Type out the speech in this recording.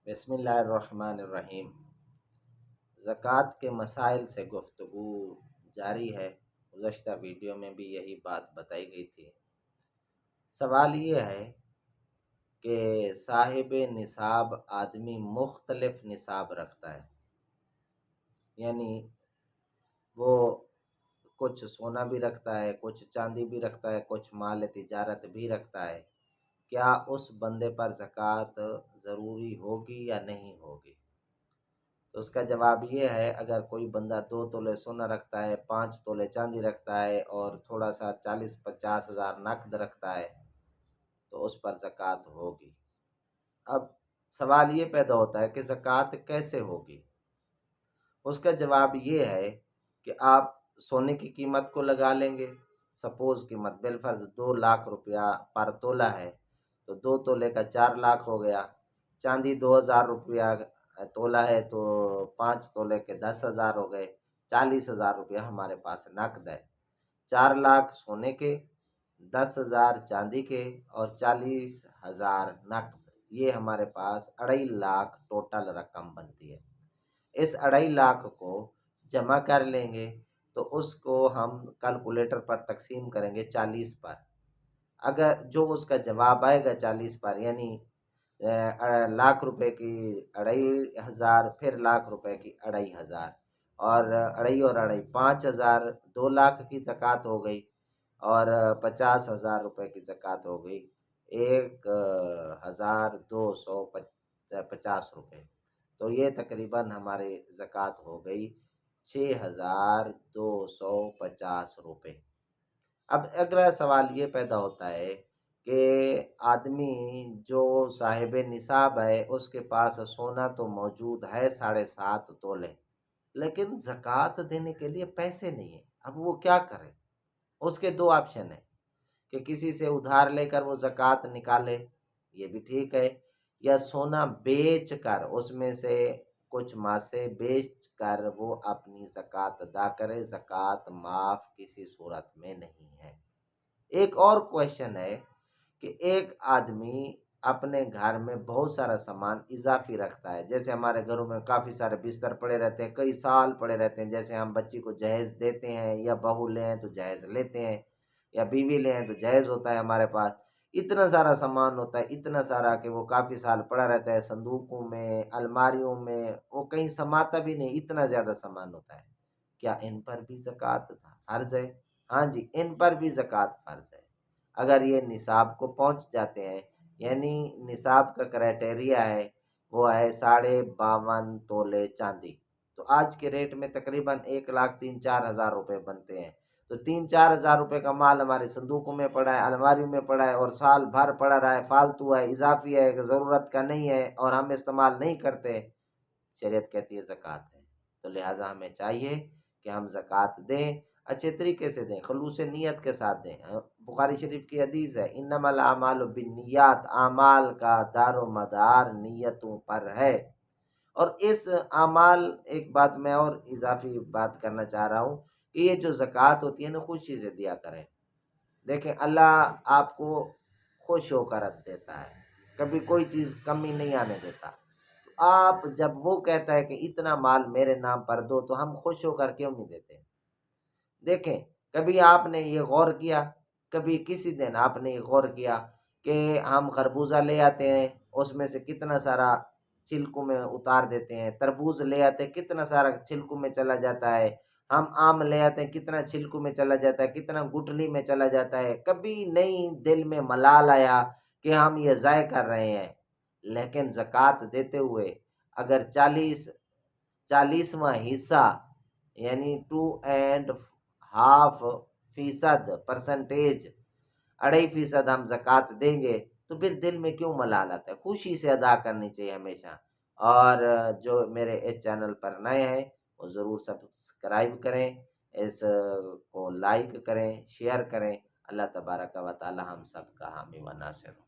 بسم اللہ الرحمن الرحیم۔ زکوٰۃ کے مسائل سے گفتگو جاری ہے۔ گزشتہ ویڈیو میں بھی یہی بات بتائی گئی تھی۔ سوال یہ ہے کہ صاحب نصاب آدمی مختلف نصاب رکھتا ہے، یعنی وہ کچھ سونا بھی رکھتا ہے، کچھ چاندی بھی رکھتا ہے، کچھ مال تجارت بھی رکھتا ہے۔ کیا اس بندے پر زکوٰۃ ضروری ہوگی یا نہیں ہوگی؟ تو اس کا جواب یہ ہے، اگر کوئی بندہ 2 تولے سونا رکھتا ہے، 5 تولے چاندی رکھتا ہے اور تھوڑا سا 40-50 ہزار نقد رکھتا ہے تو اس پر زکوٰۃ ہوگی۔ اب سوال یہ پیدا ہوتا ہے کہ زکوٰۃ کیسے ہوگی؟ اس کا جواب یہ ہے کہ آپ سونے کی قیمت کو لگا لیں گے۔ سپوز قیمت بالفرض 2 لاکھ روپیہ پر تولہ ہے، تو 2 تولے کا 4 لاکھ ہو گیا۔ چاندی 2000 روپیہ تولہ ہے تو 5 تولے کے 10,000 ہو گئے، 40,000 روپیہ ہمارے پاس نقد ہے۔ 4 لاکھ سونے کے، 10,000 چاندی کے اور 40,000 نقد، یہ ہمارے پاس 2.5 لاکھ ٹوٹل رقم بنتی ہے۔ اس 2.5 لاکھ کو جمع کر لیں گے تو اس کو ہم کیلکولیٹر پر تقسیم کریں گے 40 پر۔ اگر جو اس کا جواب آئے گا 40 پر، یعنی لاکھ روپے کی 2,500، پھر لاکھ روپے کی 2,500، اور 2.5 اور 2.5 5,000، 2 لاکھ کی زکوٰۃ ہو گئی، اور 50,000 روپے کی زکوٰۃ ہو گئی 1,250 روپے۔ تو یہ تقریباً ہماری زکوٰۃ ہو گئی 6,250 روپے۔ اب اگلا سوال یہ پیدا ہوتا ہے کہ آدمی جو صاحب نصاب ہے اس کے پاس سونا تو موجود ہے 7.5 تولے، لیکن زکوٰۃ دینے کے لیے پیسے نہیں ہیں۔ اب وہ کیا کرے؟ اس کے 2 آپشن ہیں کہ کسی سے ادھار لے کر وہ زکوٰۃ نکالے، یہ بھی ٹھیک ہے، یا سونا بیچ کر اس میں سے کچھ ماسے بیچ کر وہ اپنی زکوٰۃ ادا کرے۔ زکوٰۃ معاف کسی صورت میں نہیں ہے۔ ایک اور کویشچن ہے کہ ایک آدمی اپنے گھر میں بہت سارا سامان اضافی رکھتا ہے، جیسے ہمارے گھروں میں کافی سارے بستر پڑے رہتے ہیں، کئی سال پڑے رہتے ہیں، جیسے ہم بچی کو جہیز دیتے ہیں، یا بہو لیں تو جہیز لیتے ہیں، یا بیوی لیں تو جہیز ہوتا ہے ہمارے پاس۔ اتنا سارا سامان ہوتا ہے، اتنا سارا کہ وہ کافی سال پڑا رہتا ہے، صندوقوں میں، الماریوں میں، وہ کہیں سماتا بھی نہیں، اتنا زیادہ سامان ہوتا ہے۔ کیا ان پر بھی زکوٰۃ فرض ہے؟ ہاں جی، ان پر بھی زکوٰۃ فرض ہے۔ اگر یہ نصاب کو پہنچ جاتے ہیں، یعنی نصاب کا کرائٹیریا ہے وہ ہے 52.5 تولے چاندی، تو آج کے ریٹ میں تقریباً 1,03,04,000 روپے بنتے ہیں۔ تو 3-4 ہزار روپے کا مال ہمارے صندوقوں میں پڑا ہے، الماریوں میں پڑا ہے، اور سال بھر پڑا رہا ہے، فالتو ہے، اضافی ہے، ضرورت کا نہیں ہے اور ہم استعمال نہیں کرتے، شریعت کہتی ہے زکوٰۃ ہے۔ تو لہٰذا ہمیں چاہیے کہ ہم زکوٰۃ دیں، اچھے طریقے سے دیں، خلوص نیت کے ساتھ دیں۔ بخاری شریف کی حدیث ہے، انما الاعمال بالنیات، اعمال کا دار و مدار نیتوں پر ہے۔ اور اس اعمال، ایک بات میں اور اضافی بات کرنا چاہ رہا ہوں کہ یہ جو زکوٰۃ ہوتی ہے نا، خوشی سے دیا کریں۔ دیکھیں اللہ آپ کو خوش ہو کر دیتا ہے، کبھی کوئی چیز کمی نہیں آنے دیتا۔ تو آپ جب وہ کہتا ہے کہ اتنا مال میرے نام پر دو، تو ہم خوش ہو کر کیوں نہیں دیتے؟ دیکھیں، کبھی آپ نے یہ غور کیا، کبھی کسی دن آپ نے یہ غور کیا کہ ہم خربوزہ لے آتے ہیں، اس میں سے کتنا سارا چھلکوں میں اتار دیتے ہیں، تربوز لے آتے ہیں کتنا سارا چھلکوں میں چلا جاتا ہے، ہم آم لے آتے ہیں کتنا چھلکوں میں چلا جاتا ہے، کتنا گٹھلی میں چلا جاتا ہے۔ کبھی نہیں دل میں ملال آیا کہ ہم یہ ضائع کر رہے ہیں؟ لیکن زکوٰۃ دیتے ہوئے اگر 40واں حصہ، یعنی 2.5% 2.5% ہم زکوٰۃ دیں گے تو پھر دل میں کیوں ملال آتا ہے؟ خوشی سے ادا کرنی چاہیے ہمیشہ۔ اور جو میرے اس چینل پر نئے ہیں وہ ضرور سبسکرائب کریں، اس کو لائک کریں، شیئر کریں۔ اللہ تبارک و تعالی ہم سب کا حامی و ناصر ہو۔